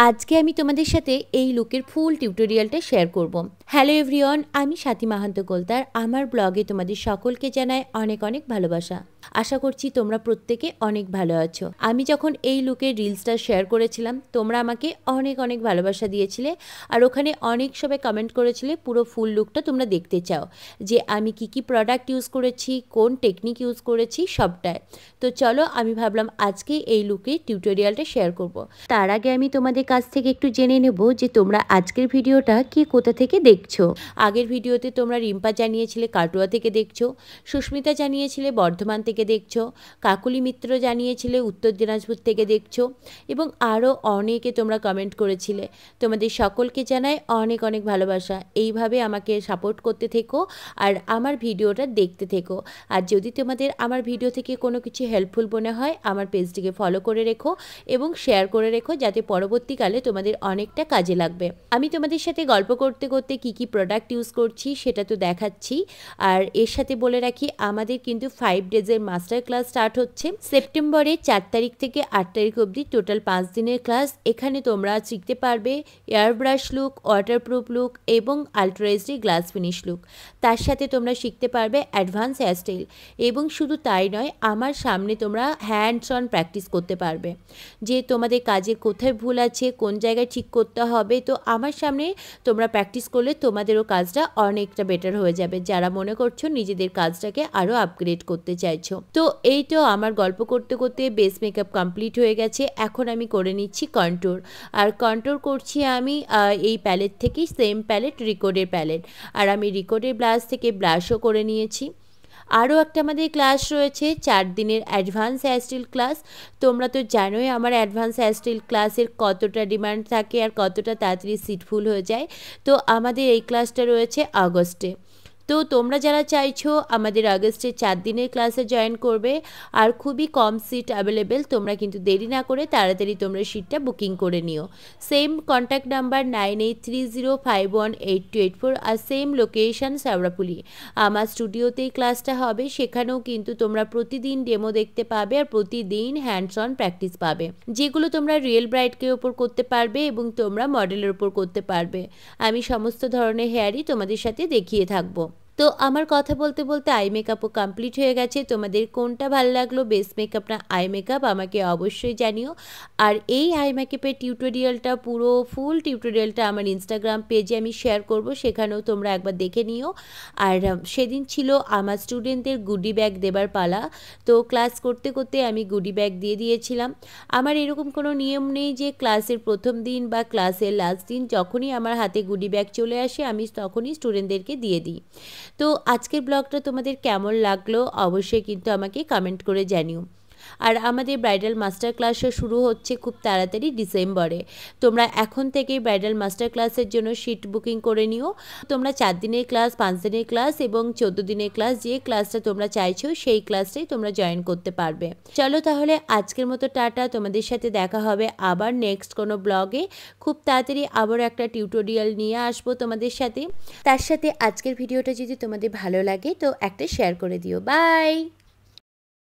আজকে আমি তোমাদের সাথে এই লুকের ফুল টিউটোরিয়ালটা শেয়ার করব। হ্যালো এভরিওয়ান, আমি সাথী মাহান্ত গোলদার। আমার ব্লগে তোমাদের সকলকে জানাই অনেক অনেক ভালোবাসা। আশা করছি তোমরা প্রত্যেকে অনেক ভালো আছো। আমি যখন এই লুকের রিলসটা শেয়ার করেছিলাম, তোমরা আমাকে অনেক অনেক ভালোবাসা দিয়েছিলে, আর ওখানে অনেক সবাই কমেন্ট করেছিলে পুরো ফুল লুকটা তোমরা দেখতে চাও, যে আমি কি প্রোডাক্ট ইউজ করেছি, কোন টেকনিক ইউজ করেছি সবটাই। তো চলো, আমি ভাবলাম আজকে এই লুকের টিউটোরিয়ালটা শেয়ার করব। তার আগে আমি তোমাদের কাছ থেকে একটু জেনে নেব যে তোমরা আজকের ভিডিওটা কে কোথা থেকে দেখছো। আগের ভিডিওতে তোমরা রিম্পা জানিয়েছিলে কাটোয়া থেকে দেখছো, সুস্মিতা জানিয়েছিলে বর্ধমান থেকে দেখছো, কাকুলি মিত্র জানিয়েছিলে উত্তর দিনাজপুর থেকে দেখছো, এবং আরও অনেকে তোমরা কমেন্ট করেছিলে। তোমাদের সকলকে জানাই অনেক অনেক ভালোবাসা। এইভাবে আমাকে সাপোর্ট করতে থেকো আর আমার ভিডিওটা দেখতে থেকো। আর যদি তোমাদের আমার ভিডিও থেকে কোনো কিছু হেল্পফুল মনে হয়, আমার পেজটিকে ফলো করে রেখো এবং শেয়ার করে রেখো, যাতে পরবর্তীকালে তোমাদের অনেকটা কাজে লাগবে। আমি তোমাদের সাথে গল্প করতে করতে কি প্রোডাক্ট ইউজ করছি সেটা তো দেখাচ্ছি। আর এর সাথে বলে রাখি, আমাদের কিন্তু 5 ডেজের মাস্টার ক্লাস স্টার্ট হচ্ছে সেপ্টেম্বরের 4 তারিখ থেকে 8 তারিখ অবধি, টোটাল 5 দিনের ক্লাস। এখানে তোমরা শিখতে পারবে air brush look, waterproof look এবং ultra HD glass finish look. তার সাথে তোমরা শিখতে পারবে অ্যাডভান্স হেয়ারস্টাইল, এবং শুধু তাই নয়, আমার সামনে তোমরা হ্যান্ডস অন প্র্যাকটিস করতে পারবে যে তোমাদের কাজে কোথায় ভুল আছে, কোন জায়গায় ঠিক করতে হবে। তো আমার সামনে তোমরা প্র্যাকটিস করলে তোমাদেরও কাজটা অনেকটা বেটার হয়ে যাবে, যারা মনে করছো নিজেদের কাজটাকে আরও আপগ্রেড করতে চাইছো। তো এই তো আমার গল্প করতে করতে বেস মেকআপ কমপ্লিট হয়ে গেছে। এখন আমি করে নিচ্ছি কন্ট্যুর। আর কন্ট্যুর করছি আমি এই প্যালেট থেকেই, সেম প্যালেট, রিকোডের প্যালেট। আর আমি রিকোডের ব্লাশ থেকে ব্লাশও করে নিয়েছি। আরও একটা আমাদের ক্লাস রয়েছে 4 দিনের অ্যাডভান্স হেয়ারস্টাইল ক্লাস। তোমরা তো জানোই আমার অ্যাডভান্স হেয়ারস্টাইল ক্লাসের কতটা ডিমান্ড থাকে আর কতটা তাড়াতাড়ি সিট ফুল হয়ে যায়। তো আমাদের এই ক্লাসটা রয়েছে আগস্টে। তো তোমরা যারা চাইছো আমাদের আগস্টে 4 দিনের ক্লাসে জয়েন করবে, আর খুবই কম সিট অ্যাভেলেবেল, তোমরা কিন্তু দেরি না করে তাড়াতাড়ি তোমরা সিটটা বুকিং করে নিও। সেম কন্ট্যাক্ট নাম্বার 9830518284, আর সেম লোকেশন শ্যাওড়াফুলি। আমার স্টুডিওতেই ক্লাসটা হবে, সেখানেও কিন্তু তোমরা প্রতিদিন ডেমো দেখতে পাবে আর প্রতিদিন হ্যান্ডস অন প্র্যাকটিস পাবে, যেগুলো তোমরা রিয়েল ব্রাইডকে ওপর করতে পারবে এবং তোমরা মডেলের ওপর করতে পারবে। আমি সমস্ত ধরনের হেয়ারই তোমাদের সাথে দেখিয়ে থাকবো। তো আমার কথা বলতে বলতে আই মেকআপও কমপ্লিট হয়ে গেছে। তোমাদের কোনটা ভালো লাগলো, বেস মেকআপ না আই মেকআপ, আমাকে অবশ্যই জানিও। আর এই আই মেকআপের টিউটোরিয়ালটা, পুরো ফুল টিউটোরিয়ালটা আমার ইনস্টাগ্রাম পেজে আমি শেয়ার করব, সেখানেও তোমরা একবার দেখে নিও। আর সেদিন ছিল আমার স্টুডেন্টদের গুডি ব্যাগ দেবার পালা। তো ক্লাস করতে করতে আমি গুডি ব্যাগ দিয়ে দিয়েছিলাম। আমার এরকম কোনো নিয়ম নেই যে ক্লাসের প্রথম দিন বা ক্লাসের লাস্ট দিন যখনই আমার হাতে গুডি ব্যাগ চলে আসে আমি তখনই স্টুডেন্টদেরকে দিয়ে দিই। তো আজকের ব্লগটা তোমাদের কেমন লাগলো অবশ্যই কিন্তু আমাকে কমেন্ট করে জানিও। আর আমাদের ব্রাইডাল মাস্টার ক্লাসও শুরু হচ্ছে খুব তাড়াতাড়ি ডিসেম্বরে। তোমরা এখন থেকেই ব্রাইডাল মাস্টার ক্লাসের জন্য সিট বুকিং করে নিও। তোমরা 4 দিনের ক্লাস, 5 দিনের ক্লাস এবং 14 দিনের ক্লাস, যে ক্লাসটা তোমরা চাইছো সেই ক্লাসটাই তোমরা জয়েন করতে পারবে। চলো তাহলে আজকের মতো টাটা। তোমাদের সাথে দেখা হবে আবার নেক্সট কোনো ব্লগে। খুব তাড়াতাড়ি আবার একটা টিউটোরিয়াল নিয়ে আসবো তোমাদের সাথে। তার সাথে আজকের ভিডিওটা যদি তোমাদের ভালো লাগে তো একটা শেয়ার করে দিও। বাই।